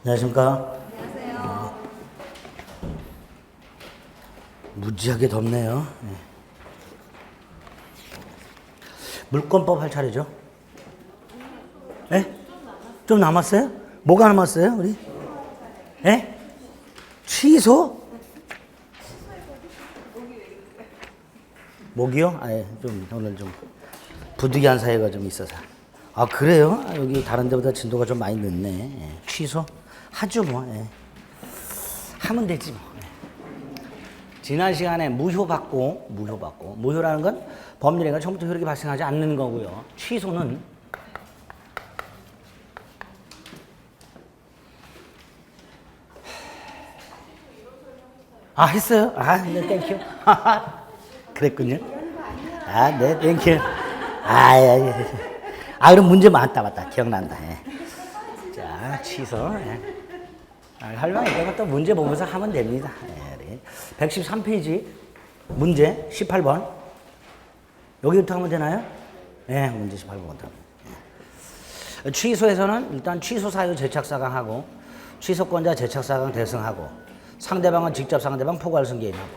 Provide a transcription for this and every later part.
안녕하십니까. 안녕하세요. 무지하게 덥네요. 네. 물권법 할 차례죠. 네? 좀 남았어요? 뭐가 남았어요, 우리? 네? 취소? 목이요? 아, 예, 좀 오늘 좀 부득이한 사회가 좀 있어서. 아, 그래요? 아, 여기 다른 데보다 진도가 좀 많이 늦네. 예. 취소? 하죠, 뭐. 예. 하면 되지, 뭐. 예. 지난 시간에 무효받고, 무효라는 건 법률행위가 처음부터 효력이 발생하지 않는 거고요. 취소는 아, 했어요? 아, 네, 땡큐. 그랬군요. 아, 네, 땡큐. 아, 예, 예. 아, 그럼 문제 많다, 맞다. 기억난다. 예. 자, 취소. 예. 아, 할망 이따가 또 문제 보면서 하면 됩니다. 예, 113페이지 문제 18번. 여기부터 하면 되나요? 예, 문제 18번부터. 예. 취소에서는 일단 취소 사유 재착사강하고 취소권자 재착사강 대승하고 상대방은 직접 상대방 포괄 승계인하고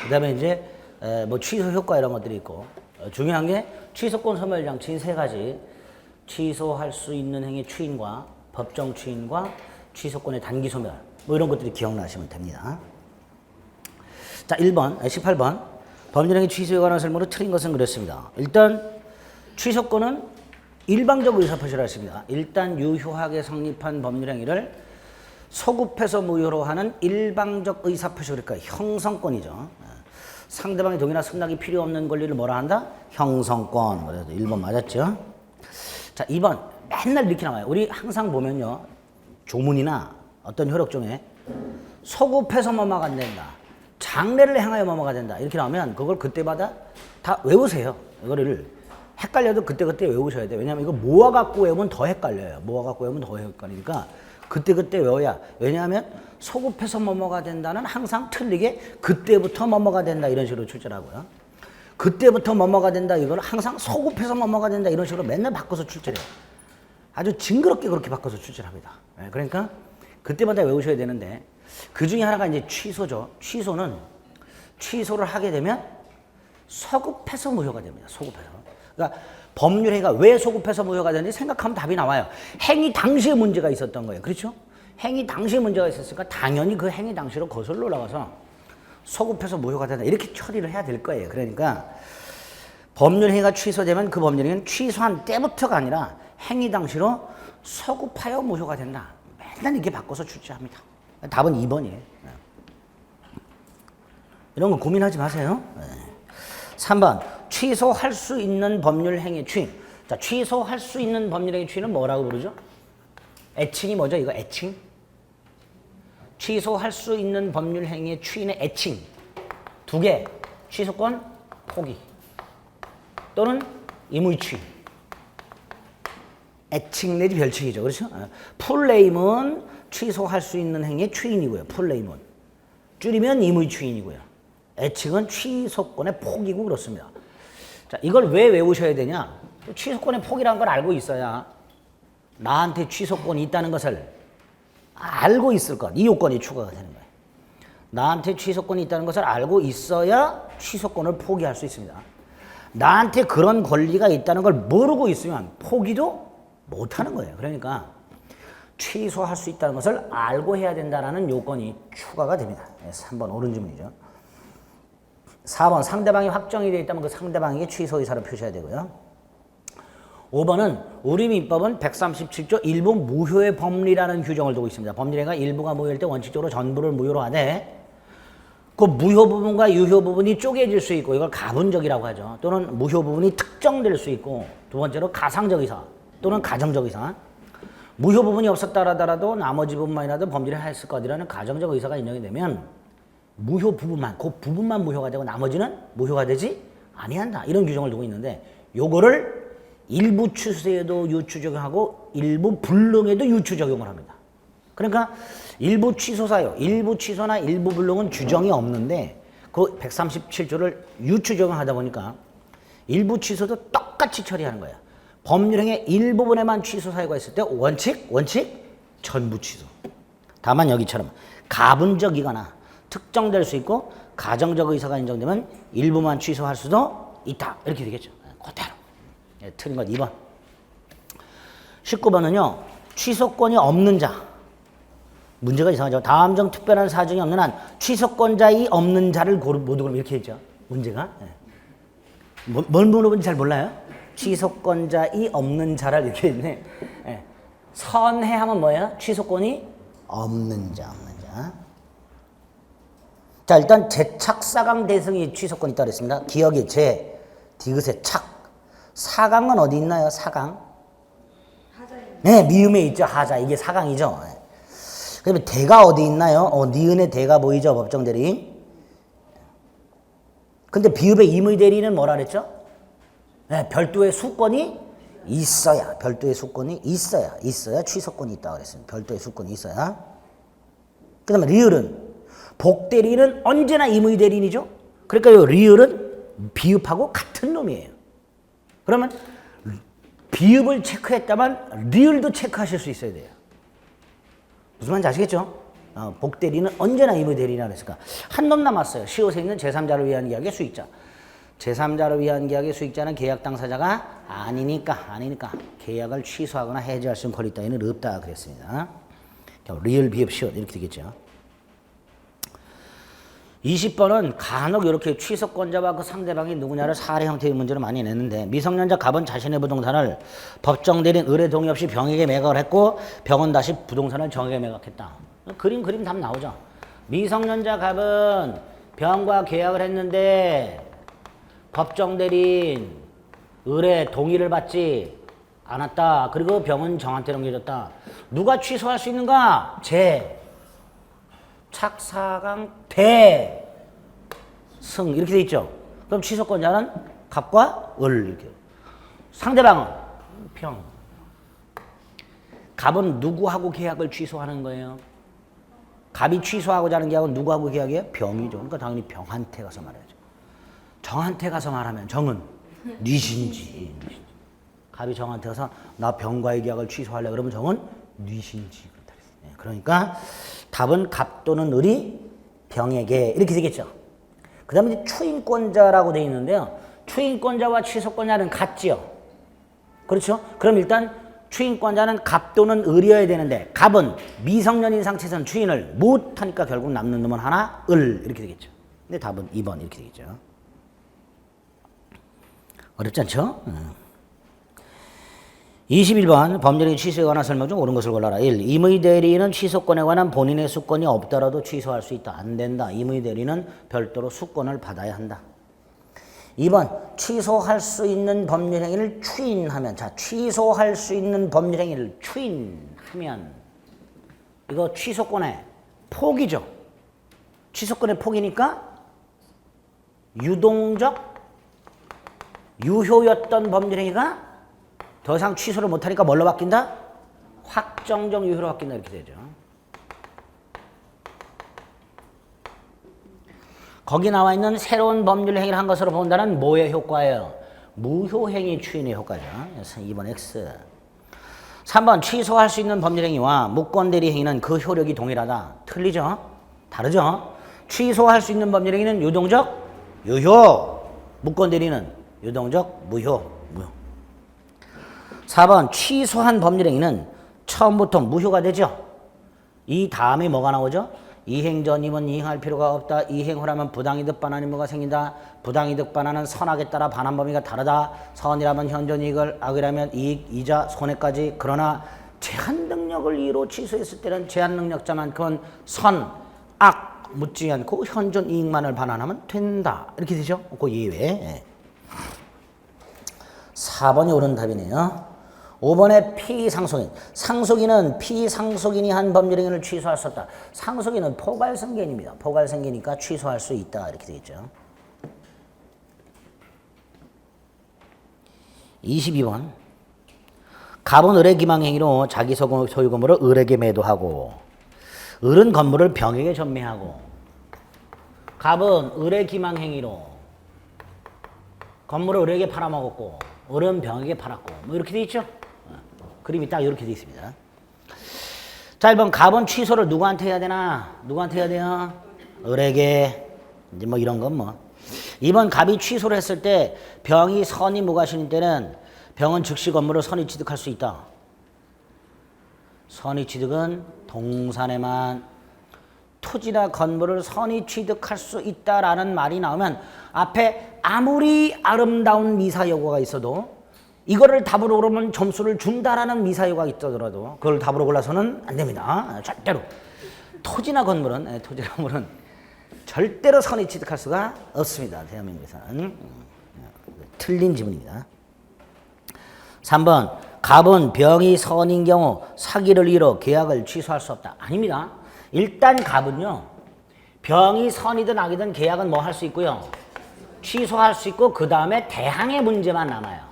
그 다음에 이제 뭐 취소 효과 이런 것들이 있고 중요한 게 취소권 소멸 장치인 세 가지 취소할 수 있는 행위 추인과 법정 추인과 취소권의 단기 소멸 뭐 이런 것들이 기억나시면 됩니다. 자 1번 18번 법률행위 취소에 관한 설명으로 틀린 것은 그렇습니다. 일단 취소권은 일방적 의사표시를 했습니다. 일단 유효하게 성립한 법률행위를 소급해서 무효로 하는 일방적 의사표시 그러니까 형성권이죠. 상대방의 동의나 승낙이 필요 없는 권리를 뭐라 한다? 형성권. 그래서 1번 맞았죠. 자 2번 맨날 이렇게 나와요. 우리 항상 보면요. 조문이나 어떤 효력 중에 소급해서 뭐뭐가 안 된다. 장래를 행하여 뭐뭐가 된다. 이렇게 나오면 그걸 그때마다 다 외우세요. 이거를 헷갈려도 그때그때 외우셔야 돼요. 왜냐하면 이거 모아갖고 외우면 더 헷갈려요. 모아갖고 외우면 더 헷갈리니까 그때그때 외워야. 왜냐하면 소급해서 뭐뭐가 된다는 항상 틀리게 그때부터 뭐뭐가 된다 이런 식으로 출제하고요. 그때부터 뭐뭐가 된다 이걸 항상 소급해서 뭐뭐가 된다 이런 식으로 맨날 바꿔서 출제해요. 아주 징그럽게 그렇게 바꿔서 출제합니다. 그러니까 그때마다 외우셔야 되는데 그 중에 하나가 이제 취소죠. 취소는 취소를 하게 되면 소급해서 무효가 됩니다. 소급해서. 그러니까 법률행위가 왜 소급해서 무효가 되는지 생각하면 답이 나와요. 행위 당시에 문제가 있었던 거예요. 그렇죠? 행위 당시에 문제가 있었으니까 당연히 그 행위 당시로 거슬러 올라가서 소급해서 무효가 된다. 이렇게 처리를 해야 될 거예요. 그러니까 법률행위가 취소되면 그 법률행위는 취소한 때부터가 아니라 행위 당시로 소급하여 무효가 된다. 맨날 이렇게 바꿔서 출제합니다. 답은 2번이에요. 이런 거 고민하지 마세요. 3번 취소할 수 있는 법률행위 추인. 자, 취소할 수 있는 법률행위 추인은 뭐라고 부르죠? 애칭이 뭐죠? 이거 애칭? 취소할 수 있는 법률행위의 추인의 애칭. 2개. 취소권 포기. 또는 임의추인. 애칭 내지 별칭이죠. 그렇죠? 풀네임은 취소할 수 있는 행위의 추인이고요. 풀네임은. 줄이면 임의추인이고요. 애칭은 취소권의 포기고 그렇습니다. 자, 이걸 왜 외우셔야 되냐? 취소권의 포기라는 걸 알고 있어야 나한테 취소권이 있다는 것을 알고 있을 것. 이 요건이 추가가 되는 거예요. 나한테 취소권이 있다는 것을 알고 있어야 취소권을 포기할 수 있습니다. 나한테 그런 권리가 있다는 걸 모르고 있으면 포기도 못하는 거예요. 그러니까 취소할 수 있다는 것을 알고 해야 된다는 요건이 추가가 됩니다. 3번 옳은 질문이죠. 4번 상대방이 확정이 되어 있다면 그 상대방에게 취소 의사를 표시해야 되고요. 5번은 우리 민법은 137조 일부 무효의 법리라는 규정을 두고 있습니다. 법률행위가 일부가 무효일 때 원칙적으로 전부를 무효로 하되 그 무효 부분과 유효 부분이 쪼개질 수 있고 이걸 가분적이라고 하죠. 또는 무효 부분이 특정될 수 있고 두 번째로 가상적 의사 또는 가정적 의사. 무효 부분이 없었다 하더라도 나머지 부분만이라도 범죄를 했을 것이라는 가정적 의사가 인정이 되면 무효 부분만, 그 부분만 무효가 되고 나머지는 무효가 되지 아니한다. 이런 규정을 두고 있는데 요거를 일부 취소에도 유추 적용하고 일부 불능에도 유추 적용을 합니다. 그러니까 일부 취소 사유, 일부 취소나 일부 불능은 규정이 없는데 그 137조를 유추 적용하다 보니까 일부 취소도 똑같이 처리하는 거예요. 법률행위 일부분에만 취소 사유가 있을 때 원칙 전부 취소. 다만 여기처럼 가분적이거나 특정될 수 있고 가정적 의사가 인정되면 일부만 취소할 수도 있다. 이렇게 되겠죠. 그대로. 예, 틀린 것 2번. 19번은요. 취소권이 없는 자. 문제가 이상하죠. 다음 중 특별한 사정이 없는 한 취소권자이 없는 자를 모두 고르면 이렇게 했죠. 문제가. 예. 뭘 물어본지 잘 몰라요? 취소권자이 없는 자를 이렇게 했네. 예. 선해하면 뭐예요? 취소권이 없는 자, 없는 자. 자, 일단 제착사강 대승이 취소권이 있다고 그랬습니다. 기억이 제, 디귿의 착. 사강은 어디 있나요? 사강. 네, 미음에 있죠. 하자. 이게 사강이죠. 그러면 대가 어디 있나요? 니은의 대가 보이죠? 법정 대리. 근데 비읍의 임의 대리는 뭐라 그랬죠? 네, 별도의 수권이 있어야. 별도의 수권이 있어야 취소권이 있다고 그랬습니다. 별도의 수권이 있어야. 그 다음에 리을은 복대리는 언제나 임의 대리인이죠. 그러니까 요 리을은 비읍하고 같은 놈이에요. 그러면 비읍을 체크했다면 리을도 체크하실 수 있어야 돼요. 무슨 말인지 아시겠죠? 복대리는 언제나 임의 대리인이라 그랬을까? 한 놈 남았어요. 시옷에 있는 제3자를 위한 계약의 수익자. 제3자를 위한 계약의 수익자는 계약 당사자가 아니니까 계약을 취소하거나 해지할 수 있는 권리 따위는 없다 그랬습니다. 리을 비읍 시옷 이렇게 되겠죠. 20번은 간혹 이렇게 취소권자와 그 상대방이 누구냐를 사례 형태의 문제로 많이 냈는데 미성년자 갑은 자신의 부동산을 법정 대리인 의뢰 동의 없이 병에게 매각을 했고 병은 다시 부동산을 정에게 매각했다. 그림 답 나오죠. 미성년자 갑은 병과 계약을 했는데 법정 대리인 의뢰 동의를 받지 않았다. 그리고 병은 정한테 넘겨졌다. 누가 취소할 수 있는가? 착사강 대승 이렇게 돼 있죠. 그럼 취소권자는 갑과 을 이렇게. 상대방은 병. 갑은 누구하고 계약을 취소하는 거예요? 갑이 취소하고자 하는 계약은 누구하고 계약이에요? 병이죠. 그러니까 당연히 병한테 가서 말해야죠. 정한테 가서 말하면 정은 뉘신지. 갑이 정한테 가서 나 병과의 계약을 취소하려 그러면 정은 뉘신지. 그러니까 답은 갑 또는 을이 병에게 이렇게 되겠죠. 그 다음에 이제 추인권자라고 되어 있는데요. 추인권자와 취소권자는 같지요. 그렇죠? 그럼 일단 추인권자는 갑 또는 을이어야 되는데 갑은 미성년인 상태에서는 추인을 못하니까 결국 남는 놈은 하나, 을 이렇게 되겠죠. 근데 답은 2번 이렇게 되겠죠. 어렵지 않죠? 21번 법률의 취소에 관한 설명 중 옳은 것을 골라라. 1. 임의 대리인은 취소권에 관한 본인의 수권이 없더라도 취소할 수 있다. 안 된다. 임의 대리인은 별도로 수권을 받아야 한다. 2번 취소할 수 있는 법률행위를 추인하면 자 취소할 수 있는 법률행위를 추인하면 이거 취소권의 폭이죠. 취소권의 폭이니까 유동적 유효였던 법률행위가 더 이상 취소를 못하니까 뭘로 바뀐다? 확정적 유효로 바뀐다 이렇게 되죠. 거기 나와 있는 새로운 법률 행위를 한 것으로 본다는 뭐의 효과예요? 무효행위 추인의 효과죠. 그래서 2번 X. 3번 취소할 수 있는 법률 행위와 무권대리 행위는 그 효력이 동일하다. 틀리죠? 다르죠? 취소할 수 있는 법률 행위는 유동적 유효, 무권대리는 유동적 무효. 4번 취소한 법률행위는 처음부터 무효가 되죠. 이 다음에 뭐가 나오죠? 이행 전임은 이행할 필요가 없다. 이행 후라면 부당이득 반환 의무가 생긴다. 부당이득 반환은 선악에 따라 반환 범위가 다르다. 선이라면 현존 이익을, 악이라면 이익, 이자, 손해까지. 그러나 제한 능력을 이유로 취소했을 때는 제한 능력자만큼은 선, 악 묻지 않고 현존 이익만을 반환하면 된다. 이렇게 되죠. 그 예외. 4번이 옳은 답이네요. 5번에 피상속인. 상속인은 피상속인이 한 법률행위를 취소할 수 없다. 상속인은 포괄승계인입니다. 포괄승계니까 취소할 수 있다. 이렇게 되겠죠. 22번. 갑은 을의 기망행위로 자기 소유 건물을 을에게 매도하고 을은 건물을 병에게 전매하고 갑은 을의 기망행위로 건물을 을에게 팔아먹었고 을은 병에게 팔았고 뭐 이렇게 돼 있죠. 그림이 딱 이렇게 돼 있습니다. 자, 1번 갑은 취소를 누구한테 해야 되나? 누구한테 해야 돼요? 을에게. 이제 뭐 이런 건 뭐. 2번 갑이 취소를 했을 때 병이 선이 무과실인 때는 병은 즉시 건물을 선이 취득할 수 있다. 선이 취득은 동산에만 토지나 건물을 선이 취득할 수 있다라는 말이 나오면 앞에 아무리 아름다운 미사여구가 있어도 이거를 답으로 고르면 점수를 준다라는 미사여구가 있더라도 그걸 답으로 골라서는 안 됩니다. 절대로. 토지나 건물은 절대로 선이 취득할 수가 없습니다. 대한민국에서는. 틀린 지문입니다. 3번 갑은 병이 선인 경우 사기를 이뤄 계약을 취소할 수 없다. 아닙니다. 일단 갑은요. 병이 선이든 악이든 계약은 뭐 할 수 있고요. 취소할 수 있고 그 다음에 대항의 문제만 남아요.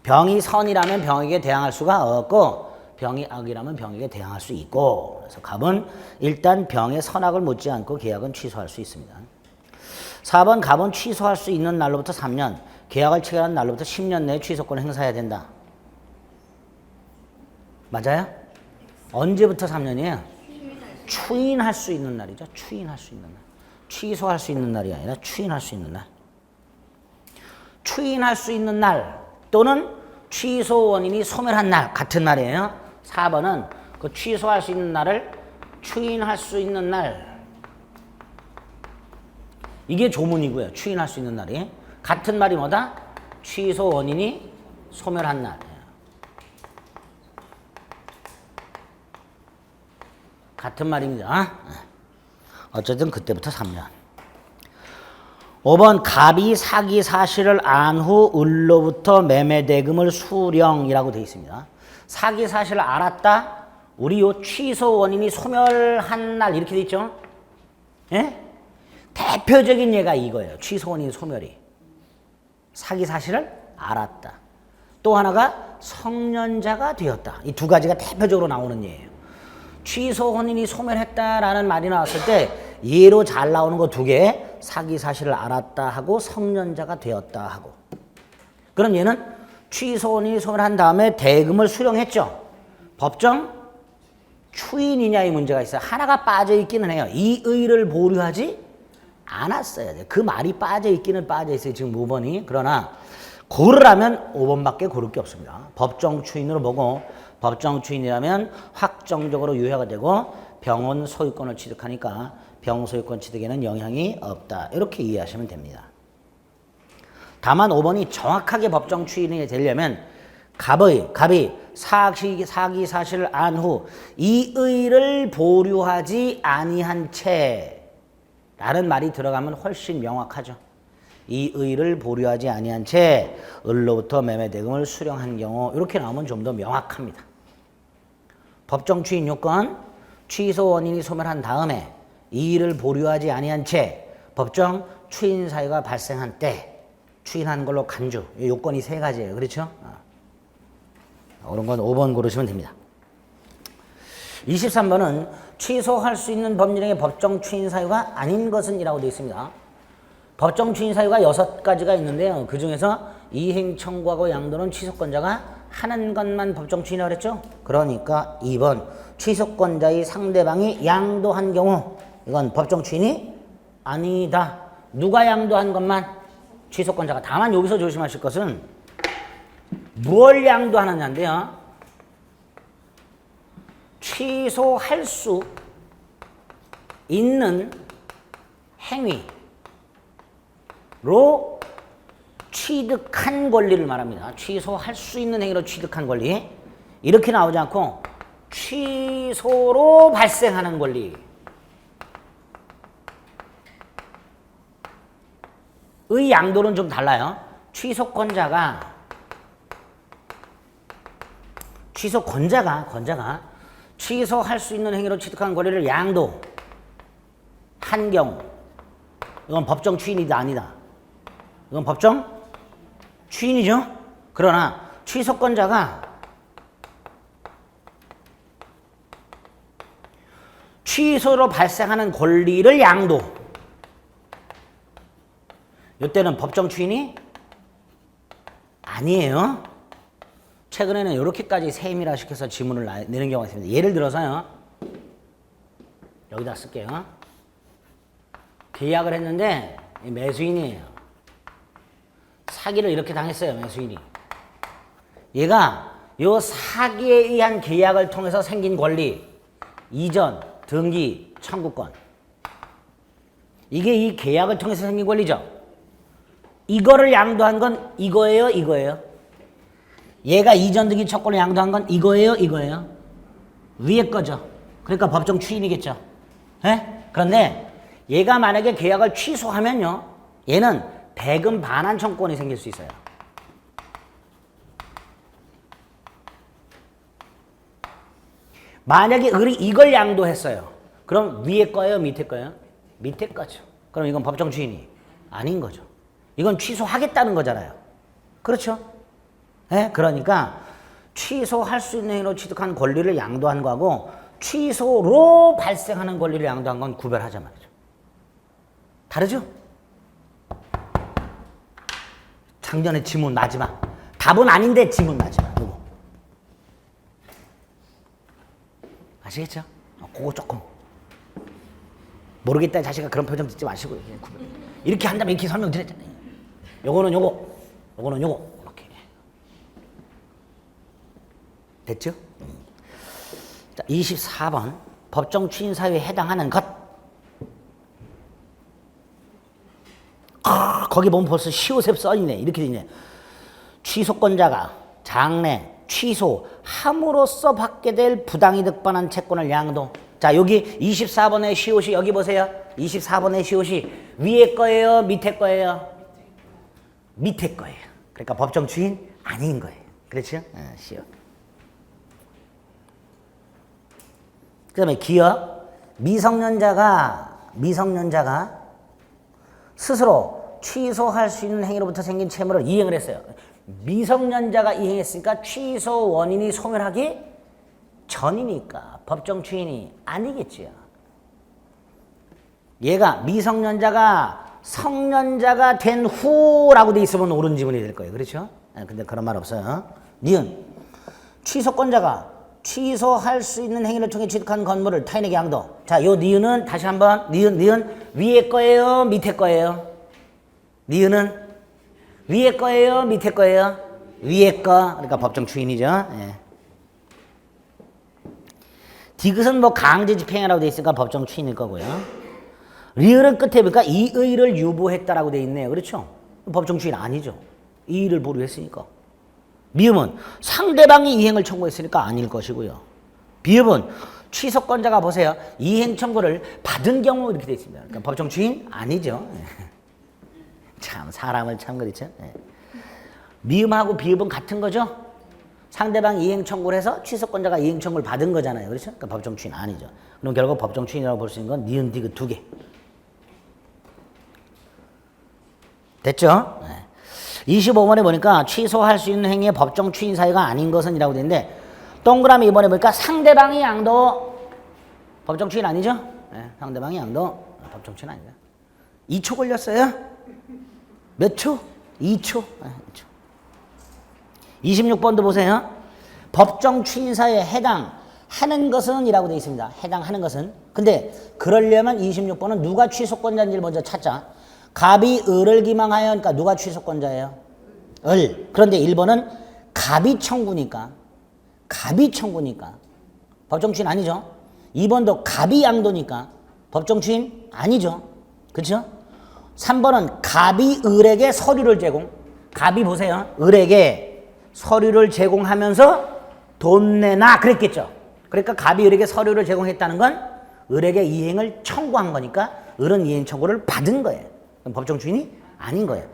병이 선이라면 병에게 대항할 수가 없고 병이 악이라면 병에게 대항할 수 있고 그래서 갑은 일단 병의 선악을 묻지 않고 계약은 취소할 수 있습니다. 4번 갑은 취소할 수 있는 날로부터 3년 계약을 체결한 날로부터 10년 내에 취소권을 행사해야 된다. 맞아요? 언제부터 3년이에요? 추인할 수 있는 날이죠. 추인할 수 있는 날. 취소할 수 있는 날이 아니라 추인할 수 있는 날. 추인할 수 있는 날 또는 취소 원인이 소멸한 날 같은 날이에요. 4번은 그 취소할 수 있는 날을 추인할 수 있는 날. 이게 조문이고요. 추인할 수 있는 날이. 같은 말이 뭐다? 취소 원인이 소멸한 날. 같은 말입니다. 어쨌든 그때부터 3년. 5번 갑이 사기 사실을 안 후 을로부터 매매 대금을 수령이라고 되어 있습니다. 사기 사실을 알았다. 우리 요 취소 원인이 소멸한 날 이렇게 돼 있죠. 예? 대표적인 예가 이거예요. 취소 원인 소멸이. 사기 사실을 알았다. 또 하나가 성년자가 되었다. 이 두 가지가 대표적으로 나오는 예예요. 취소 원인이 소멸했다라는 말이 나왔을 때 예로 잘 나오는 거 두 개. 사기 사실을 알았다 하고 성년자가 되었다 하고. 그럼 얘는 취소 원인이 소멸한 다음에 대금을 수령했죠. 법정 추인이냐 이 문제가 있어요. 하나가 빠져 있기는 해요. 이 의를 보류하지 않았어야 돼. 그 말이 빠져 있기는 빠져 있어요. 지금 5번이. 그러나 고르라면 5번밖에 고를 게 없습니다. 법정 추인으로 보고 법정 추인이라면 확정적으로 유효가 되고 병원 소유권을 취득하니까 병 소유권 취득에는 영향이 없다. 이렇게 이해하시면 됩니다. 다만 5번이 정확하게 법정 추인이 되려면 갑이 사기 사실을 안 후 이 의를 보류하지 아니한 채 라는 말이 들어가면 훨씬 명확하죠. 이 의를 보류하지 아니한 채 을로부터 매매 대금을 수령한 경우 이렇게 나오면 좀 더 명확합니다. 법정 추인 요건 취소 원인이 소멸한 다음에 이 일을 보류하지 아니한 채 법정 추인 사유가 발생한 때 추인한 걸로 간주. 요건이 세 가지예요. 그렇죠? 그런 건 5번 고르시면 됩니다. 23번은 취소할 수 있는 법률행위 법정 추인 사유가 아닌 것은 이라고 되어 있습니다. 법정 추인 사유가 6가지가 있는데요. 그 중에서 이행 청구하고 양도는 취소권자가 하는 것만 법정 추인이라고 그랬죠? 그러니까 2번 취소권자의 상대방이 양도한 경우 이건 법정 추인이 아니다. 누가 양도한 것만 취소권자가. 다만 여기서 조심하실 것은 뭘 양도하느냐인데요. 취소할 수 있는 행위로 취득한 권리를 말합니다. 취소할 수 있는 행위로 취득한 권리. 이렇게 나오지 않고 취소로 발생하는 권리. 의 양도는 좀 달라요. 취소권자가 취소할 수 있는 행위로 취득한 권리를 양도한 경우 이건 법정 추인이다 아니다. 이건 법정 추인이죠. 그러나 취소권자가 취소로 발생하는 권리를 양도. 이때는 법정 추인이 아니에요. 최근에는 이렇게까지 세밀화시켜서 지문을 내는 경우가 있습니다. 예를 들어서요. 여기다 쓸게요. 계약을 했는데 매수인이에요. 사기를 이렇게 당했어요. 매수인이. 얘가 요 사기에 의한 계약을 통해서 생긴 권리, 이전, 등기, 청구권. 이게 이 계약을 통해서 생긴 권리죠. 이거를 양도한 건 이거예요, 이거예요. 얘가 이전, 등기, 청구권을 양도한 건 이거예요, 이거예요. 위에 거죠. 그러니까 법정 추인이겠죠. 예? 그런데 얘가 만약에 계약을 취소하면요, 얘는 대금 반환 청구권이 생길 수 있어요. 만약에 을이 이걸 양도했어요. 그럼 위에 거예요, 밑에 거예요? 밑에 거죠. 그럼 이건 법정 추인이 아닌 거죠. 이건 취소하겠다는 거잖아요. 그렇죠? 예? 그러니까 취소할 수 있는 행위로 취득한 권리를 양도한 거하고 취소로 발생하는 권리를 양도한 건 구별하자 말이죠. 다르죠? 작년에 지문 마지막. 답은 아닌데 지문 마지막. 이거. 아시겠죠? 그거 조금. 모르겠다 자식아 그런 표정 짓지 마시고 이렇게 한다면 이렇게 설명드렸잖아요. 요거는 요거, 요거는 요거. 이렇게. 됐죠? 자, 24번. 법정 추인 사유에 해당하는 것. 거기 보면 벌써 시옷에 써있네. 이렇게 되네. 취소권자가 장래, 취소함으로써 받게 될 부당이득 반환 채권을 양도. 자, 여기 24번의 시옷이 여기 보세요. 24번의 시옷이 위에 거예요? 밑에 거예요? 밑에 거예요. 그러니까 법정 추인 아닌 거예요. 그렇죠? 시옷. 그 다음에 기억. 미성년자가 스스로 취소할 수 있는 행위로부터 생긴 채무를 이행을 했어요. 미성년자가 이행했으니까 취소 원인이 소멸하기 전이니까 법정 추인이 아니겠지요. 얘가 미성년자가 성년자가 된 후라고 돼 있으면 옳은 지문이 될 거예요. 그렇죠? 근데 그런 말 없어요. 니은 취소권자가 취소할 수 있는 행위를 통해 취득한 건물을 타인에게 양도. 자, 요 니은은 다시 한번 니은 위에 거예요, 밑에 거예요? 니은은 위에 거예요, 밑에 거예요? 위에 거. 그러니까 법정 추인이죠. 예. 디귿은 뭐 강제 집행이라고 돼 있으니까 법정 추인일 거고요. 리을은 끝에 보니까 이의를 유보했다라고 돼 있네요. 그렇죠? 법정 추인 아니죠. 이의를 보류했으니까. 미음은 상대방이 이행을 청구했으니까 아닐 것이고요. 비읍은 취소권자가 보세요. 이행 청구를 받은 경우 이렇게 돼 있습니다. 그러니까 법정 추인 아니죠. 참 사람을 참 그렇죠. 미음하고 비읍은 같은 거죠. 상대방이 이행 청구를 해서 취소권자가 이행 청구를 받은 거잖아요. 그렇죠? 그러니까 법정 추인 아니죠. 그럼 결국 법정 추인이라고 볼 수 있는 건 니은 디귿 두 개. 됐죠? 25번에 보니까 취소할 수 있는 행위의 법정 추인 사유가 아닌 것은 이라고 되어 있는데 동그라미 이번에 보니까 상대방이 양도 법정 추인 아니죠? 상대방이 양도 법정 추인 아니다. 2초 걸렸어요? 몇 초? 2초. 2초. 26번도 보세요. 법정 추인 사유에 해당하는 것은 이라고 되어 있습니다. 해당하는 것은. 근데 그러려면 26번은 누가 취소권자인지를 먼저 찾자. 갑이 을을 기망하여 그러니까 누가 취소권자예요? 을. 그런데 1번은 갑이 청구니까 법정 추인 아니죠. 2번도 갑이 양도니까 법정 추인 아니죠. 그렇죠? 3번은 갑이 을에게 서류를 제공. 갑이 보세요. 을에게 서류를 제공하면서 돈 내놔 그랬겠죠. 그러니까 갑이 을에게 서류를 제공했다는 건 을에게 이행을 청구한 거니까 을은 이행 청구를 받은 거예요. 법정 추인이 아닌 거예요.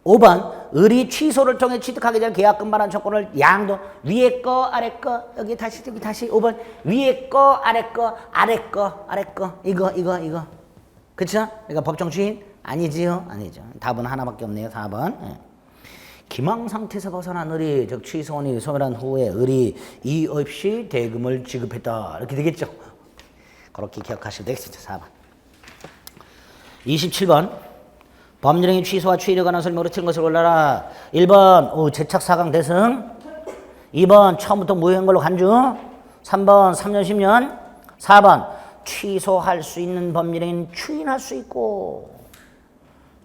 5번 을이 취소를 통해 취득하게 될 계약금 반환 청구를 양도. 위에 거 아래 거 여기 다시 5번 위에 거 아래 거 이거 그쵸? 그러니까 법정 추인 아니지요? 아니죠. 답은 하나밖에 없네요. 4번. 기망 상태에서 벗어난 을이 즉 취소원이 소멸한 후에 을이 이의 없이 대금을 지급했다 이렇게 되겠죠. 그렇게 기억하시면 되겠습니다. 4번. 27번 법률행위 취소와 추이에 관한 설명으로 틀린 것을 골라라. 1번 제착 4강 대승. 2번 처음부터 무효인 걸로 간주. 3번 3년 10년. 4번 취소할 수 있는 법률행위는 추인할 수 있고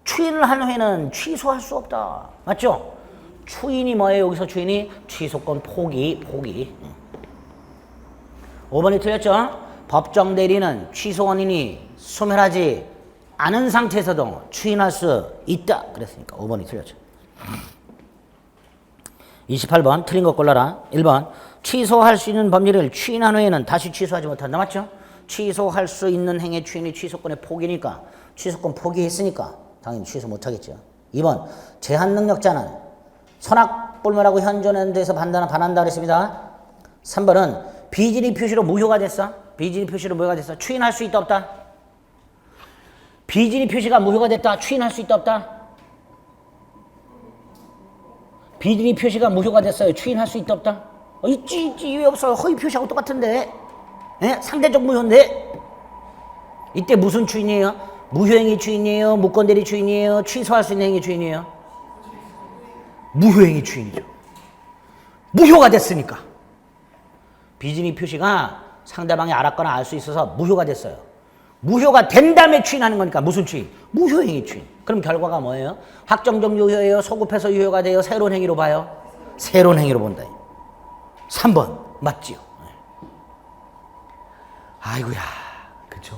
추인을 한 후에는 취소할 수 없다. 맞죠? 추인이 뭐예요? 여기서 추인이 취소권 포기. 5번이 틀렸죠? 법정 대리는 취소 원인이 소멸하지 않은 상태에서도 추인할 수 있다. 그랬으니까 5번이 틀렸죠. 28번 틀린 거 골라라. 1번 취소할 수 있는 법률을 추인한 후에는 다시 취소하지 못한다. 맞죠? 취소할 수 있는 행위 추인이 취소권의 포기니까 취소권 포기했으니까 당연히 취소 못하겠죠. 2번 제한 능력자는 선악불명하고 현존하는 데서 반한다 그랬습니다. 3번은 비진의 표시로 무효가 됐어. 비진의 표시로 무효가 됐어. 추인할 수 있다 없다? 비진의 표시가 무효가 됐다. 추인할 수 있다 없다? 비진의 표시가 무효가 됐어요. 추인할 수 있다 없다? 있지 왜 없어요? 허위 표시하고 똑같은데. 예? 상대적 무효인데. 이때 무슨 추인이에요? 무효행위 추인이에요? 무건대리 추인이에요? 취소할 수 있는 행위 추인이에요? 무효행위 추인이죠. 무효가 됐으니까. 비진의 표시가 상대방이 알았거나 알 수 있어서 무효가 됐어요. 무효가 된 다음에 추인하는 거니까 무슨 추인? 무효행위 추인. 그럼 결과가 뭐예요? 확정적 유효예요? 소급해서 유효가 돼요? 새로운 행위로 봐요? 새로운 행위로 본다. 3번 맞지요? 아이고야, 그쵸?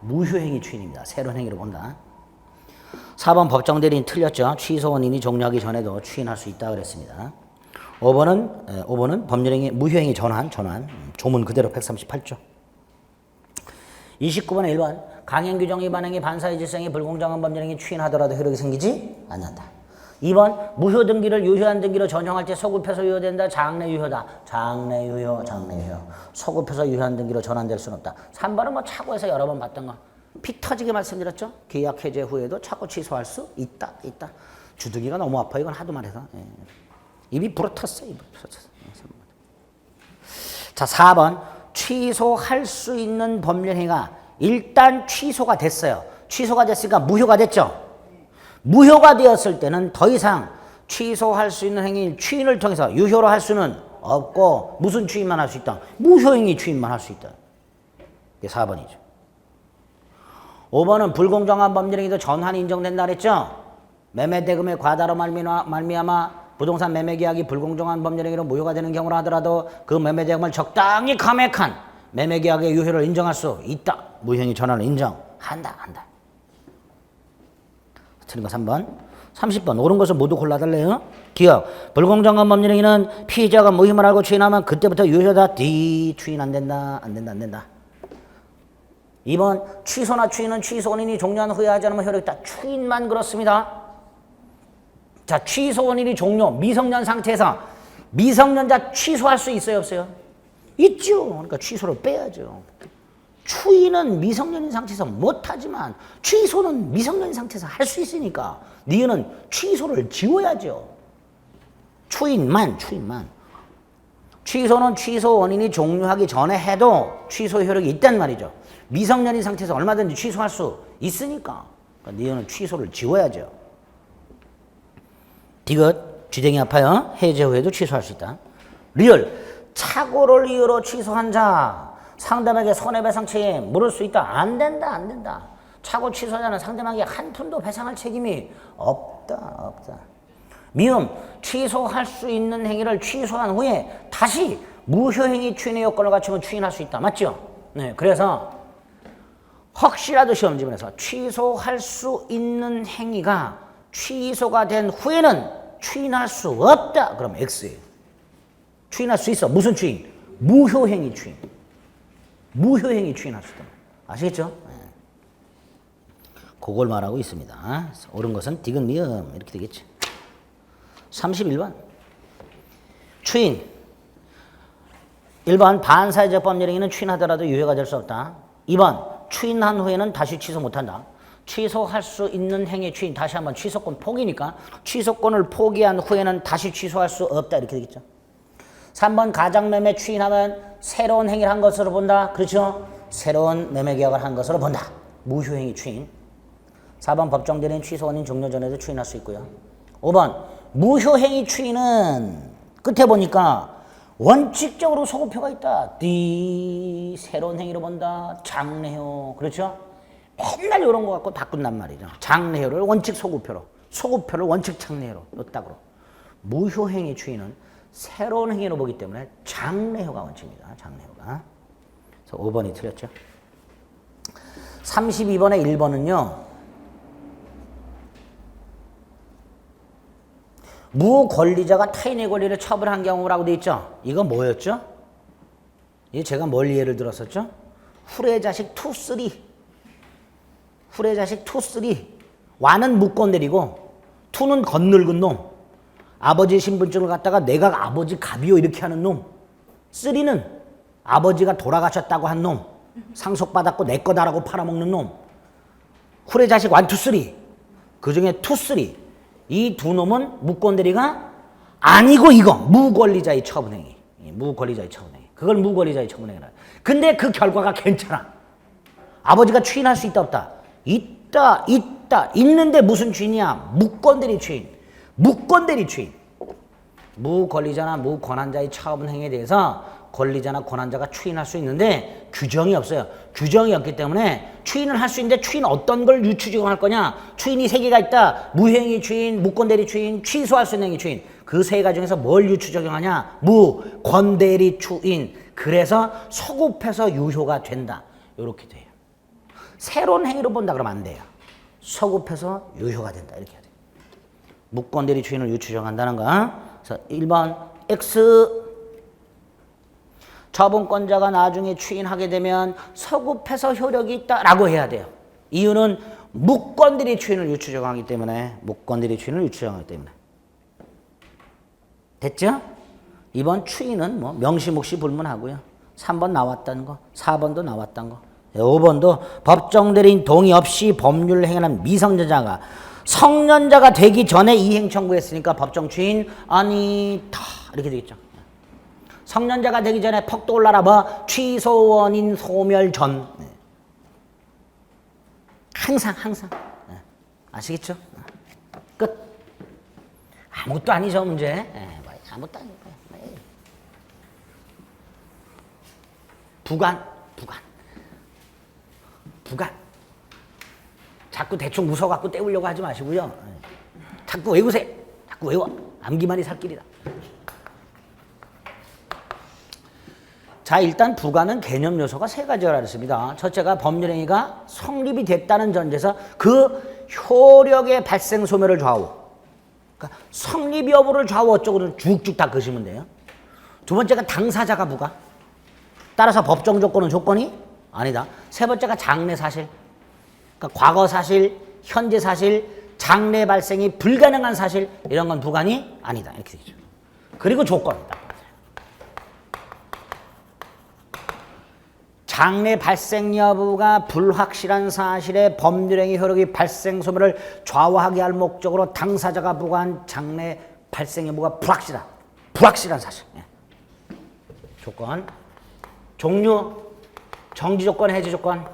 무효행위 추인입니다. 새로운 행위로 본다. 4번 법정 대리인 틀렸죠? 취소 원인이 종료하기 전에도 추인할 수 있다 그랬습니다. 5번은 법률행위 무효행위 전환 조문 그대로 138조. 29번에 1번 강행 규정 위반행위 반사의 질성이 불공정한 법률행위 추인하더라도 효력이 생기지 않는다. 2번 무효 등기를 유효한 등기로 전형할 때 소급해서 유효된다. 장래 유효다. 장래 유효. 소급해서 유효한 등기로 전환될 수는 없다. 3번은 뭐 차고에서 여러 번 봤던 거. 피 터지게 말씀드렸죠. 계약 해제 후에도 차고 취소할 수 있다. 주둥이가 너무 아파. 이건 하도 말해서. 예. 입이 부러졌어요. 자, 4번 취소할 수 있는 법률행위가 일단 취소가 됐어요. 취소가 됐으니까 무효가 됐죠. 무효가 되었을 때는 더 이상 취소할 수 있는 행위인 추인을 통해서 유효로 할 수는 없고 무슨 추인만 할 수 있다? 무효행위 추인만 할 수 있다. 이게 4번이죠. 5번은 불공정한 법률행위도 전환이 인정된다 그랬죠. 매매대금의 과다로 말미암아 부동산 매매계약이 불공정한 법률행위로 무효가 되는 경우라 하더라도 그 매매대금을 적당히 감액한 매매계약의 유효를 인정할 수 있다. 무효행위 전환을 인정한다. 틀린 거 3번. 30번 옳은 것을 모두 골라달래요. 기억. 불공정한 법률행위는 피의자가 무혐의를 알고 추인하면 그때부터 유효다. 추인 안 된다. 2번 취소나 추인은 취소 원인이 종료한 후에 하지 않으면 효력이 있다. 추인만 그렇습니다. 자, 취소 원인이 종료, 미성년 상태에서 미성년자 취소할 수 있어요, 없어요? 있죠. 그러니까 취소를 빼야죠. 추인은 미성년인 상태에서 못하지만 취소는 미성년인 상태에서 할 수 있으니까 니은 취소를 지워야죠. 추인만. 취소는 취소 원인이 종료하기 전에 해도 취소 효력이 있단 말이죠. 미성년인 상태에서 얼마든지 취소할 수 있으니까 그러니까 니은 취소를 지워야죠. 디귿 쥐댕이 아파요. 해제 후에도 취소할 수 있다. 리얼 착오를 이유로 취소한 자 상대방에게 손해배상 책임 물을 수 있다. 안 된다. 착오 취소자는 상대방에게 한 푼도 배상할 책임이 없다. 미음 취소할 수 있는 행위를 취소한 후에 다시 무효행위 추인의 요건을 갖추면 추인할 수 있다. 맞죠? 네, 그래서 혹시라도 시험지문에서 취소할 수 있는 행위가 취소가 된 후에는 추인할 수 없다. 그럼 X예요. 추인할 수 있어. 무슨 추인? 무효행위 추인. 무효행위 추인할 수 있다. 아시겠죠? 네. 그걸 말하고 있습니다. 옳은 것은 디귿 미음 이렇게 되겠지. 31번 추인 1번 반사회적 법률행위는 추인하더라도 유효가 될 수 없다. 2번 추인한 후에는 다시 취소 못한다. 취소할 수 있는 행위 추인 다시 한번 취소권 포기니까 취소권을 포기한 후에는 다시 취소할 수 없다 이렇게 되겠죠. 3번 가장매매 추인하면 새로운 행위를 한 것으로 본다. 그렇죠? 새로운 매매계약을 한 것으로 본다. 무효행위 추인. 4번 법정 대리인 취소 원인 종료 전에도 추인할 수 있고요. 5번 무효행위 추인은 끝에 보니까 원칙적으로 소급표가 있다. 띠 새로운 행위로 본다. 장래효. 그렇죠? 맨날 이런 거 갖고 바꾼단 말이죠. 장래효를 원칙 소급표로, 소급표를 원칙 장래효로 넣었다고. 무효행위 추인은 새로운 행위로 보기 때문에 장래효가 원칙입니다. 장래효가. 그래서 5번이 틀렸죠. 32번에 1번은요. 무권리자가 타인의 권리를 처벌한 경우라고 돼 있죠. 이거 뭐였죠? 이 제가 뭘 예를 들었었죠? 후레자식 투, 쓰리. 후레자식 투, 쓰리. 와는 무권대리고 투는 겉늙은 놈. 아버지 신분증을 갖다가 내가 아버지 갑이요 이렇게 하는 놈. 쓰리는 아버지가 돌아가셨다고 한 놈. 상속받았고 내 거다라고 팔아먹는 놈. 후레자식 원, 투, 쓰리. 그 중에 투, 쓰리. 이 두 놈은 무권대리가 아니고 이거 무권리자의 처분행위. 무권리자의 처분행위. 그걸 무권리자의 처분행위라. 근데 그 결과가 괜찮아. 아버지가 추인할 수 있다 없다? 있다. 있는데 무슨 추인이야? 무권대리 추인. 무권대리 추인. 무권리자나 무권한자의 처분행위에 대해서 권리자나 권한자가 추인할 수 있는데 규정이 없어요. 규정이 없기 때문에 추인을 할 수 있는데 추인 어떤 걸 유추 적용할 거냐? 추인이 세 개가 있다. 무효행위 추인, 무권대리 추인, 취소할 수 있는 행위 추인. 그 세 가지 중에서 뭘 유추 적용하냐? 무권대리 추인. 그래서 소급해서 유효가 된다. 이렇게 돼요. 새로운 행위로 본다 그러면 안 돼요. 소급해서 유효가 된다. 이렇게 해야 돼요. 무권대리 추인을 유추 적용한다는 거. 그래서 1번 X. 처분권자가 나중에 추인하게 되면 서급해서 효력이 있다라고 해야 돼요. 이유는 무권대리 추인을 유추 적용하기 때문에. 무권대리 추인을 유추 적용하기 때문에. 됐죠? 이번 추인은 뭐 명시묵시 불문하고요. 3번 나왔다는 거, 4번도 나왔다는 거. 5번도 법정대리인 동의 없이 법률을 행하는 미성년자가 성년자가 되기 전에 이행 청구했으니까 법정 추인 아니다. 이렇게 되겠죠. 성년자가 되기 전에 퍽도 올라라 뭐 취소 원인 소멸 전. 항상 아시겠죠? 끝. 아무것도 아니죠 문제. 아무것도 아니고. 부관. 자꾸 대충 무서워갖고 때우려고 하지 마시고요. 자꾸 외우세요. 자꾸 외워. 암기만이 살 길이다. 자, 일단 부관은 개념 요소가 세 가지라 그랬습니다. 첫째가 법률행위가 성립이 됐다는 전제에서 그 효력의 발생 소멸을 좌우. 그러니까 성립 여부를 좌우 어쩌고는 쭉쭉 다 그시면 돼요. 두 번째가 당사자가 부가. 따라서 법정 조건은 조건이 아니다. 세 번째가 장래 사실. 그러니까 과거 사실, 현재 사실, 장래 발생이 불가능한 사실 이런 건 부관이 아니다. 이렇게 되죠. 그리고 조건이다. 장래 발생 여부가 불확실한 사실에 법률행위 효력이 발생 소멸을 좌우하게 할 목적으로 당사자가 부과한 장래 발생 여부가 불확실한 사실. 조건. 종류. 정지 조건, 해제 조건.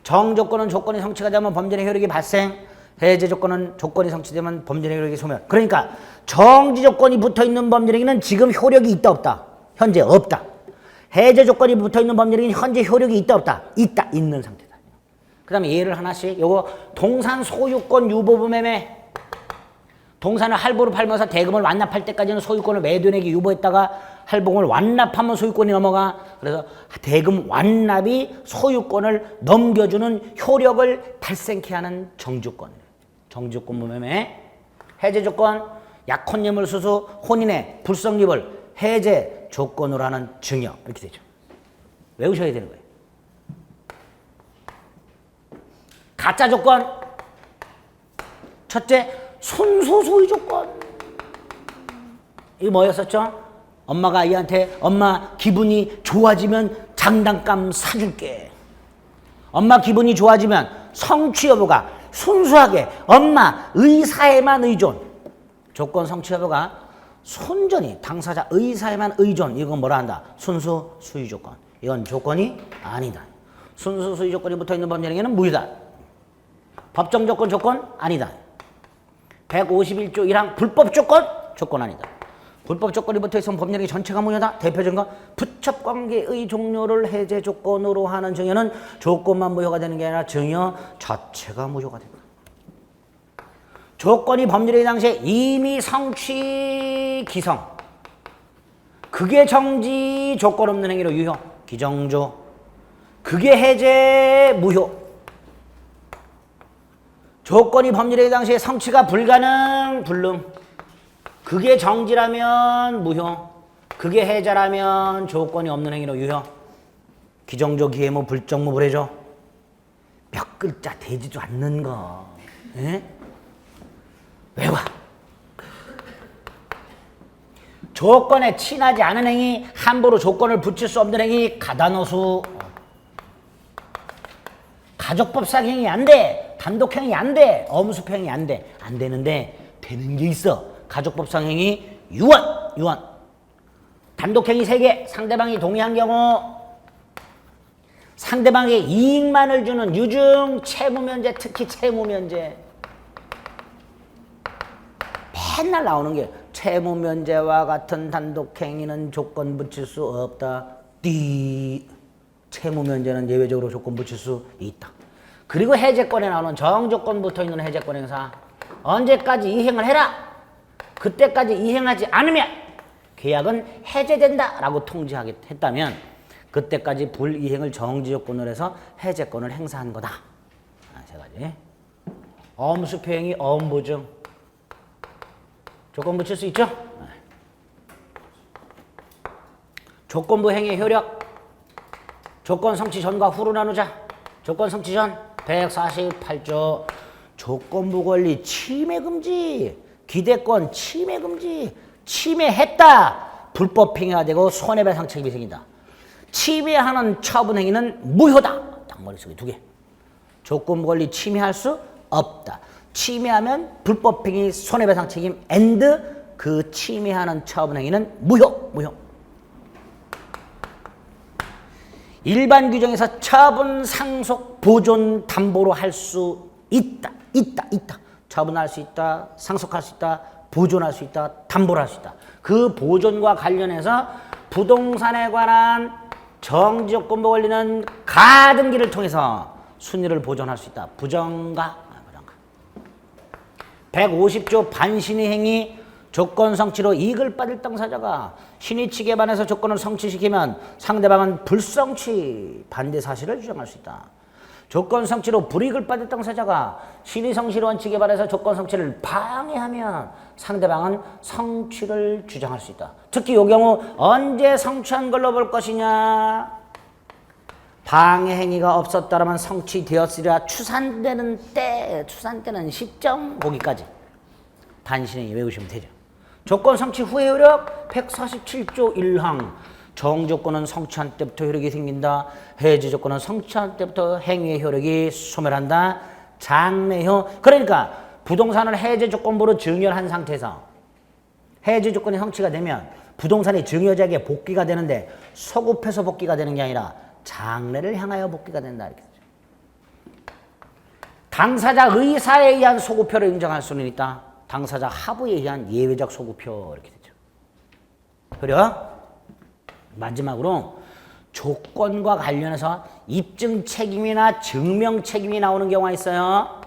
정 조건은 조건이 성취가 되면 법률행위 효력이 발생. 해제 조건은 조건이 성취되면 법률행위 효력이 소멸. 그러니까 정지 조건이 붙어있는 법률행위는 지금 효력이 있다 없다? 현재 없다. 해제 조건이 붙어있는 법률행위는 현재 효력이 있다 없다? 있는 상태다. 그 다음에 예를 하나씩. 요거 동산 소유권 유보부 매매. 동산을 할부로 팔면서 대금을 완납할 때까지는 소유권을 매도인에게 유보했다가 할부금을 완납하면 소유권이 넘어가. 그래서 대금 완납이 소유권을 넘겨주는 효력을 발생케 하는 정주권. 정주권 매매. 해제 조건. 약혼예물 수수 혼인의 불성립을 해제 조건으로 하는 증여. 이렇게 되죠. 외우셔야 되는 거예요. 가짜 조건. 첫째, 순수 소유 조건. 이거 뭐였었죠? 엄마가 아이한테 엄마 기분이 좋아지면 장난감 사줄게. 엄마 기분이 좋아지면 성취 여부가 순수하게 엄마 의사에만 의존. 조건 성취 여부가 순전히 당사자 의사에만 의존. 이건 뭐라 한다? 순수 수유 조건. 이건 조건이 아니다. 순수 수유 조건이 붙어있는 법률행위는 무효다. 법정 조건 아니다. 151조 1항 불법 조건? 조건 아니다. 불법 조건이 붙어있으면 법률행위 전체가 무효다. 대표적인 거 부첩관계의 종료를 해제 조건으로 하는 증여는 조건만 무효가 되는 게 아니라 증여 자체가 무효가 된다. 조건이 법률행위 당시에 이미 성취 기성 그게 정지 조건 없는 행위로 유효 기정조 그게 해제 무효 조건이 법률행위 당시에 성취가 불가능 불능 그게 정지라면 무효 그게 해제라면 조건이 없는 행위로 유효 기정조 기해모 불정무 불해조 몇 글자 되지도 않는 거 에? 외워 조건에 친하지 않은 행위 함부로 조건을 붙일 수 없는 행위 가다노수 가족법상 행위 안 돼 단독행위 안 돼 엄습행위 안 돼 안 되는데 되는 게 있어 가족법상 행위 유언 단독행위 3개 상대방이 동의한 경우 상대방에게 이익만을 주는 유증 채무면제 특히 채무면제 맨날 나오는 게 채무면제와 같은 단독행위는 조건 붙일 수 없다. 채무면제는 예외적으로 조건 붙일 수 있다. 그리고 해제권에 나오는 정조건 붙어있는 해제권 행사 언제까지 이행을 해라. 그때까지 이행하지 않으면 계약은 해제된다 라고 통지했다면 그때까지 불이행을 정지조건으로 해서 해제권을 행사한 거다. 세 가지. 엄수표행위 엄보증 조건 붙일 수 있죠? 조건부 행위 효력 조건 성취 전과 후로 나누자. 조건 성취 전 148조 조건부 권리 침해 금지 기대권 침해 금지 침해했다. 불법 행위가 되고 손해배상 책임이 생긴다. 침해하는 처분 행위는 무효다. 딱 머릿속에 2개. 조건부 권리 침해할 수 없다. 침해하면 불법행위 손해배상 책임 앤드 그 침해하는 처분행위는 무효. 일반 규정에서 처분 상속 보존 담보로 할 수 있다. 처분할 수 있다. 상속할 수 있다. 보존할 수 있다. 담보를 할 수 있다. 그 보존과 관련해서 부동산에 관한 정지조건부 권리는 가등기를 통해서 순위를 보존할 수 있다. 부정가 150조 반신의 행위 조건 성취로 이익을 받을 당사자가 신의 측에 반해서 조건을 성취시키면 상대방은 불성취 반대 사실을 주장할 수 있다. 조건 성취로 불이익을 받을 당사자가 신의 성실 원칙에 반해서 조건 성취를 방해하면 상대방은 성취를 주장할 수 있다. 특히 이 경우 언제 성취한 걸로 볼 것이냐. 방해 행위가 없었다라면 성취되었으리라 추산되는 때는 시점 보기까지 반신행위 외우시면 되죠. 조건 성취 후의 효력 147조 1항 정조건은 성취한 때부터 효력이 생긴다. 해지 조건은 성취한 때부터 행위의 효력이 소멸한다. 장래효 그러니까 부동산을 해제 조건부로 증여한 상태에서 해제 조건이 성취가 되면 부동산이 증여자에게 복귀가 되는데 소급해서 복귀가 되는 게 아니라 장래를 향하여 복귀가 된다. 이렇게 되죠. 당사자 의사에 의한 소급표를 인정할 수는 있다. 당사자 하부에 의한 예외적 소급표 이렇게 되죠. 그리고 마지막으로 조건과 관련해서 입증 책임이나 증명 책임이 나오는 경우가 있어요.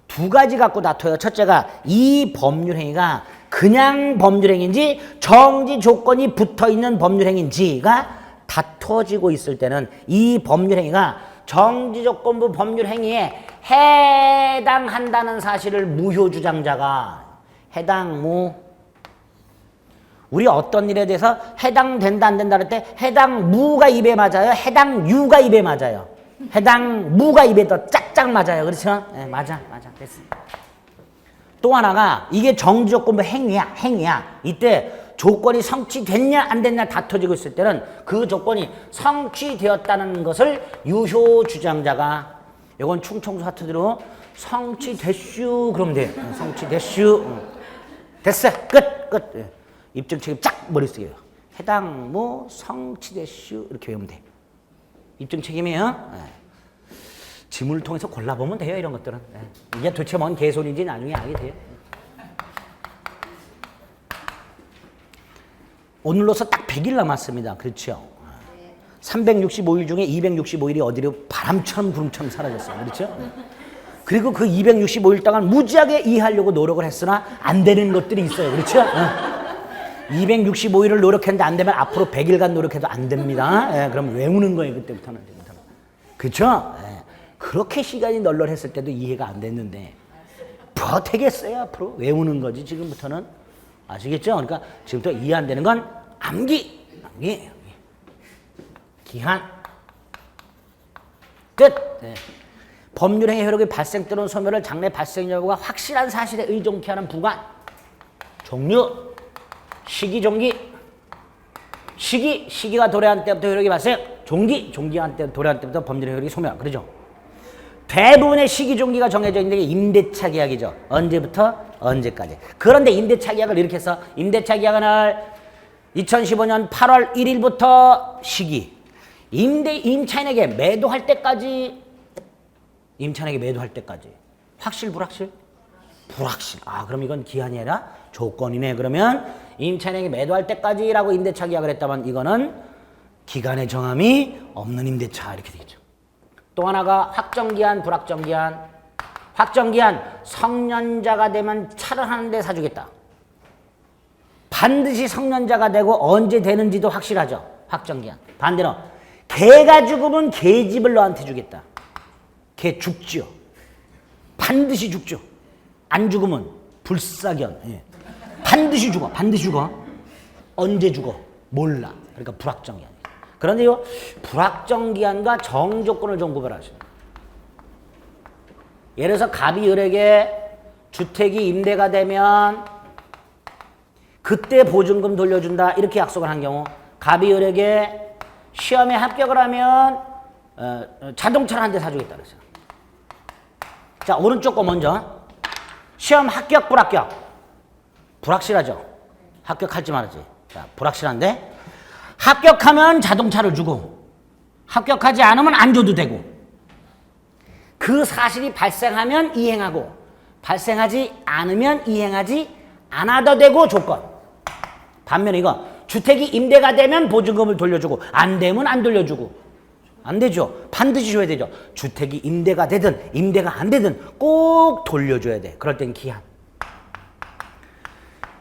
2가지 갖고 다퉈요. 첫째가 이 법률행위가 그냥 법률행위인지 정지 조건이 붙어있는 법률행위인지가 다퉈지고 있을 때는 이 법률행위가 정지조건부 법률행위에 해당한다는 사실을 무효주장자가 우리 어떤 일에 대해서 해당된다 안 된다 할 때 해당무가 입에 맞아요? 해당유가 입에 맞아요? 해당무가 입에 더 짝짝 맞아요. 그렇죠? 네, 맞아 됐어. 또 하나가 이게 정지조건부 행위야. 이때 조건이 성취됐냐 안 됐냐 다퉈지고 있을 때는 그 조건이 성취되었다는 것을 유효 주장자가 이건 충청도 사투리로 성취됐슈 그러면 돼. 성취됐슈. 됐어. 끝. 입증 책임 쫙 머릿속에 해당 성취됐슈 이렇게 외우면 돼. 입증 책임이에요. 지문을 통해서 골라보면 돼요. 이런 것들은. 네. 이게 도대체 뭔 개소리인지 나중에 알게 돼요. 오늘로서 딱 100일 남았습니다. 그렇죠? 365일 중에 265일이 어디로 바람처럼 구름처럼 사라졌어요. 그렇죠? 그리고 그 265일 동안 무지하게 이해하려고 노력을 했으나 안 되는 것들이 있어요. 그렇죠? 265일을 노력했는데 안 되면 앞으로 100일간 노력해도 안 됩니다. 그럼 외우는 거예요. 그때부터는. 그렇죠? 그렇게 시간이 널널했을 때도 이해가 안 됐는데 뭐 되겠어요. 앞으로 외우는 거지 지금부터는. 아시겠죠? 그러니까 지금부터 이해 안 되는 건 암기. 기한. 끝. 법률행위 효력이 발생 또는 소멸을 장래 발생 여부가 확실한 사실에 의존케 하는 부관. 종류. 시기, 종기. 시기가 도래한 때부터 효력이 발생. 종기한 때 도래한 때부터 법률의 효력이 소멸. 그러죠? 대부분의 시기, 종기가 정해져 있는 게 임대차 계약이죠. 언제부터 언제까지. 그런데 임대차 계약을 이렇게 해서 임대차 계약은 2015년 8월 1일부터 시기. 임차인에게 매도할 때까지. 확실, 불확실? 불확실. 그럼 이건 기한이 아니라 조건이네. 그러면 임차인에게 매도할 때까지라고 임대차 계약을 했다면 이거는 기간의 정함이 없는 임대차 이렇게 되겠죠. 또 하나가 확정기한, 불확정기한. 확정기한, 성년자가 되면 차를 한 대 사주겠다. 반드시 성년자가 되고 언제 되는지도 확실하죠. 확정기한. 반대로 개가 죽으면 개집을 너한테 주겠다. 개 죽죠. 반드시 죽죠. 안 죽으면 불사견. 반드시 죽어. 언제 죽어? 몰라. 그러니까 불확정기한. 그런데 이 불확정기한과 정조건을 좀 구별하시죠. 예를 들어서 갑이 을에게 주택이 임대가 되면 그때 보증금 돌려준다 이렇게 약속을 한 경우, 갑이 을에게 시험에 합격을 하면 자동차를 한 대 사주겠다 그랬어요. 자, 오른쪽 거 먼저. 시험 합격, 불합격. 불확실하죠. 합격할지 말지. 자, 불확실한데 합격하면 자동차를 주고 합격하지 않으면 안 줘도 되고, 그 사실이 발생하면 이행하고 발생하지 않으면 이행하지 않아도 되고 조건. 반면에 이거 주택이 임대가 되면 보증금을 돌려주고 안 되면 안 돌려주고. 안 되죠. 반드시 줘야 되죠. 주택이 임대가 되든 임대가 안 되든 꼭 돌려줘야 돼. 그럴 땐 기한.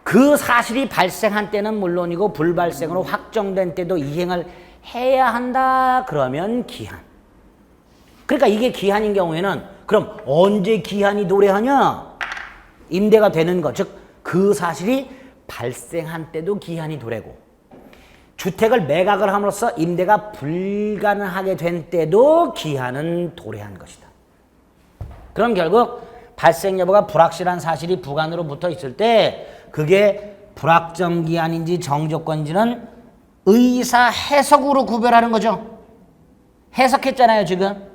그 사실이 발생한 때는 물론이고 불발생으로 확정된 때도 이행을 해야 한다. 그러면 기한. 그러니까 이게 기한인 경우에는 그럼 언제 기한이 도래하냐? 임대가 되는 것, 즉 그 사실이 발생한 때도 기한이 도래고, 주택을 매각을 함으로써 임대가 불가능하게 된 때도 기한은 도래한 것이다. 그럼 결국 발생 여부가 불확실한 사실이 부관으로 붙어 있을 때 그게 불확정 기한인지 정조건인지는 의사 해석으로 구별하는 거죠. 해석했잖아요, 지금.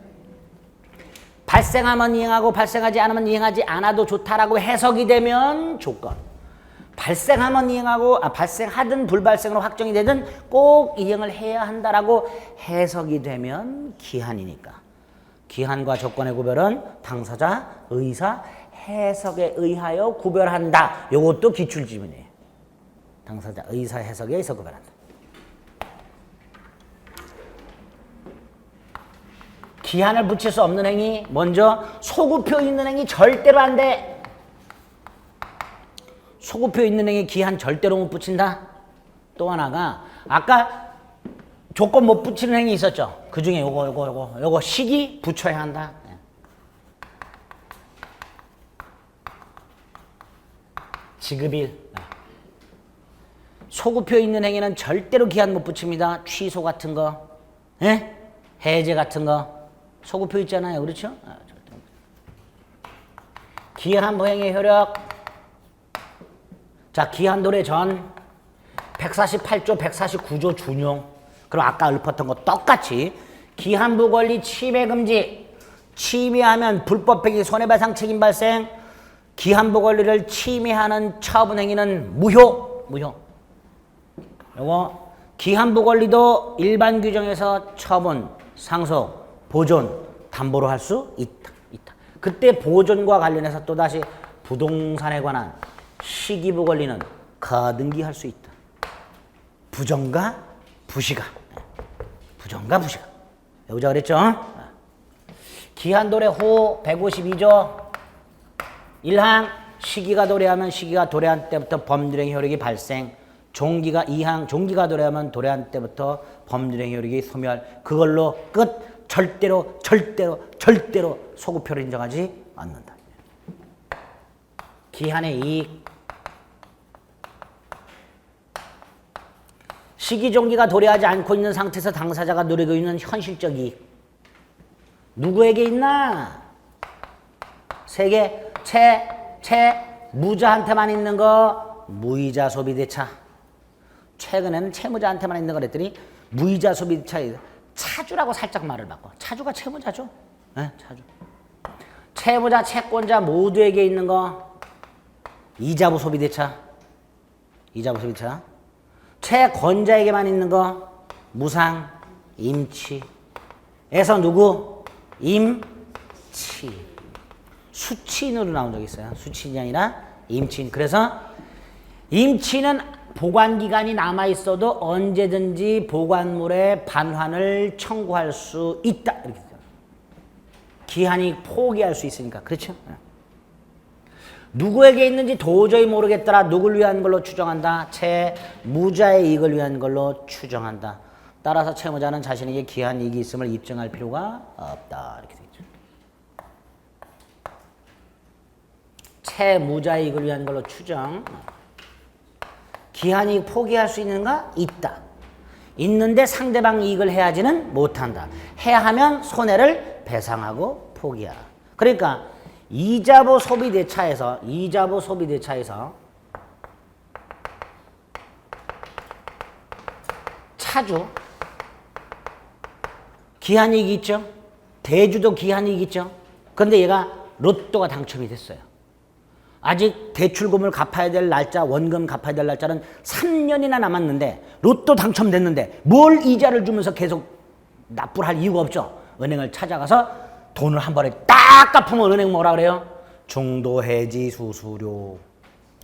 발생하면 이행하고 발생하지 않으면 이행하지 않아도 좋다라고 해석이 되면 조건. 발생하면 이행하고 발생하든 불발생으로 확정이 되든 꼭 이행을 해야 한다라고 해석이 되면 기한이니까. 기한과 조건의 구별은 당사자 의사 해석에 의하여 구별한다. 이것도 기출지문이에요. 당사자 의사 해석에 의해서 구별한다. 기한을 붙일 수 없는 행위, 먼저 소구표 있는 행위 절대로 안 돼. 소구표 있는 행위 기한 절대로 못 붙인다. 또 하나가 아까 조건 못 붙이는 행위 있었죠. 그 중에 요거 시기 붙여야 한다. 지급일. 소구표 있는 행위는 절대로 기한 못 붙입니다. 취소 같은 거, 해제 같은 거. 소구표 있잖아요. 그렇죠? 기한부행의 효력. 자, 기한 도래 전 148조, 149조 준용. 그럼 아까 읊었던 거 똑같이 기한부 권리 침해 금지. 침해하면 불법행위 손해배상 책임 발생. 기한부 권리를 침해하는 처분 행위는 무효. 요거 기한부 권리도 일반 규정에서 처분, 상속, 보존 담보로 할 수 있다. 그때 보존과 관련해서 또다시 부동산에 관한 시기부 권리는 가등기 할 수 있다. 부정과 부시가. 부정과 부시가. 배우자 그랬죠? 기한도래 후 152조 1항 시기가 도래하면 시기가 도래한 때부터 법률행 효력이 발생. 종기가 2항 종기가 도래하면 도래한 때부터 법률행 효력이 소멸. 그걸로 끝. 절대로 소급표를 인정하지 않는다. 기한의 이익. 시기 종기가 도래하지 않고 있는 상태에서 당사자가 누리고 있는 현실적 이익. 누구에게 있나? 세 개. 무자한테만 있는 거 무이자 소비대차. 최근에는 채무자한테만 있는 거 그랬더니 무이자 소비대차. 차주라고 살짝 말을 바꿔. 차주가 채무자죠. 네, 차주. 채무자, 채권자 모두에게 있는 거 이자부 소비대차. 이자부 소비대차. 채권자에게만 있는 거 무상 임치에서 누구? 임치. 수치인으로 나온 적이 있어요. 수치인이 아니라 임치인. 그래서 임치는 보관기간이 남아있어도 언제든지 보관물의 반환을 청구할 수 있다. 이렇게 돼요. 기한이 포기할 수 있으니까. 그렇죠? 누구에게 있는지 도저히 모르겠더라. 누굴 위한 걸로 추정한다. 채무자의 이익을 위한 걸로 추정한다. 따라서 채무자는 자신에게 기한 이익이 있음을 입증할 필요가 없다. 이렇게 되죠. 채무자의 이익을 위한 걸로 추정. 기한이익 포기할 수 있는가? 있다. 있는데 상대방 이익을 해야지는 못한다. 해야 하면 손해를 배상하고 포기하라. 그러니까 이자부 소비대차에서 차주 기한이익이 있죠. 대주도 기한이익이 있죠. 그런데 얘가 로또가 당첨이 됐어요. 아직 대출금을 갚아야 될 날짜, 원금 갚아야 될 날짜는 3년이나 남았는데 로또 당첨됐는데 뭘 이자를 주면서 계속 납부를 할 이유가 없죠. 은행을 찾아가서 돈을 한 번에 딱 갚으면 은행 뭐라 그래요? 중도해지 수수료.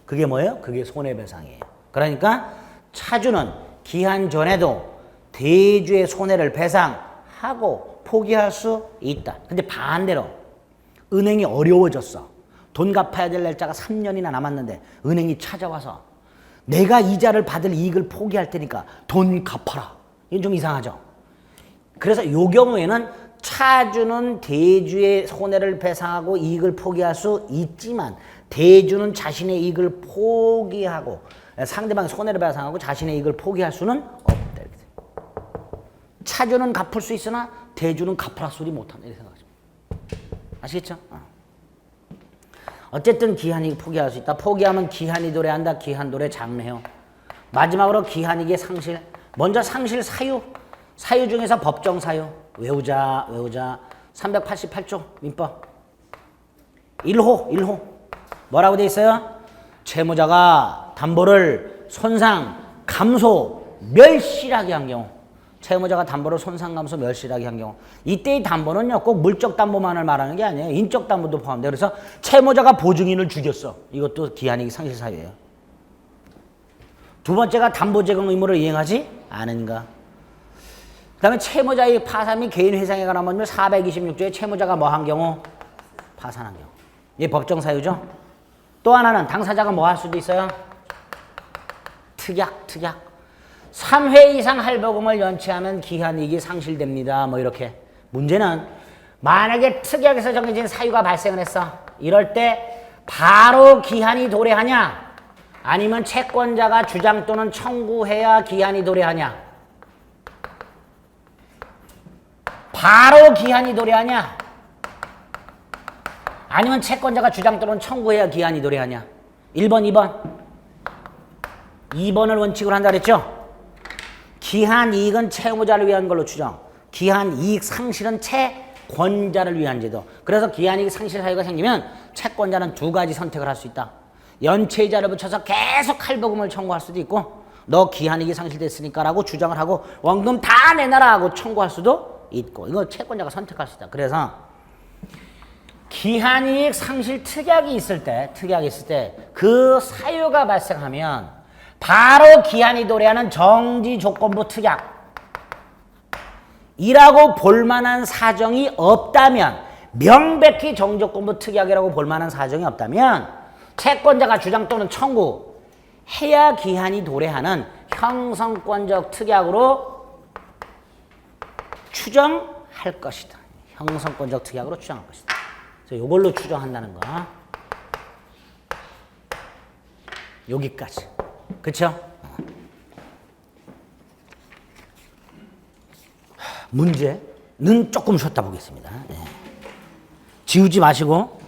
그게 뭐예요? 그게 손해배상이에요. 그러니까 차주는 기한 전에도 대주의 손해를 배상하고 포기할 수 있다. 근데 반대로 은행이 어려워졌어. 돈 갚아야 될 날짜가 3년이나 남았는데 은행이 찾아와서 내가 이자를 받을 이익을 포기할 테니까 돈 갚아라. 이건 좀 이상하죠. 그래서 이 경우에는 차주는 대주의 손해를 배상하고 이익을 포기할 수 있지만 대주는 자신의 이익을 포기하고 상대방의 손해를 배상하고 자신의 이익을 포기할 수는 없다. 차주는 갚을 수 있으나 대주는 갚으라 소리 못한다. 이렇게 생각하시면 아시겠죠? 어쨌든 기한이익 포기할 수 있다. 포기하면 기한이 도래한다. 기한도래 장래요. 마지막으로 기한이익의 상실. 먼저 상실 사유. 사유 중에서 법정 사유. 외우자. 388조 민법. 1호. 뭐라고 돼 있어요? 채무자가 담보를 손상, 감소, 멸실하게 한 경우. 채무자가 담보를 손상, 감소, 멸실하게 한 경우. 이때의 담보는요, 꼭 물적 담보만을 말하는 게 아니에요. 인적 담보도 포함돼. 그래서 채무자가 보증인을 죽였어. 이것도 기한이익 상실 사유예요. 두 번째가 담보 제공 의무를 이행하지 않은가. 그 다음에 채무자의 파산 및 개인 회상에 관한 법률 426조에 채무자가 뭐 한 경우? 파산한 경우. 이게 법정 사유죠. 또 하나는 당사자가 뭐 할 수도 있어요? 특약. 3회 이상 할부금을 연체하면 기한이익이 상실됩니다. 뭐 이렇게. 문제는 만약에 특약에서 정해진 사유가 발생을 했어. 이럴 때 바로 기한이 도래하냐? 아니면 채권자가 주장 또는 청구해야 기한이 도래하냐? 바로 기한이 도래하냐? 아니면 채권자가 주장 또는 청구해야 기한이 도래하냐? 1번, 2번. 2번을 원칙으로 한다 그랬죠? 기한 이익은 채무자를 위한 걸로 추정. 기한 이익 상실은 채권자를 위한 제도. 그래서 기한 이익 상실 사유가 생기면 채권자는 두 가지 선택을 할 수 있다. 연체이자를 붙여서 계속 할부금을 청구할 수도 있고 너 기한 이익이 상실됐으니까 라고 주장을 하고 원금 다 내놔라 하고 청구할 수도 있고 이거 채권자가 선택할 수 있다. 그래서 기한이익 상실 특약이 있을 때 그 사유가 발생하면 바로 기한이 도래하는 정지조건부 특약이라고 볼만한 사정이 없다면 명백히 정지조건부 특약이라고 볼만한 사정이 없다면 채권자가 주장 또는 청구해야 기한이 도래하는 형성권적 특약으로 추정할 것이다. 형성권적 특약으로 추정할 것이다. 그래서 이걸로 추정한다는 거. 여기까지. 그쵸? 문제는 조금 쉬었다 보겠습니다. 지우지 마시고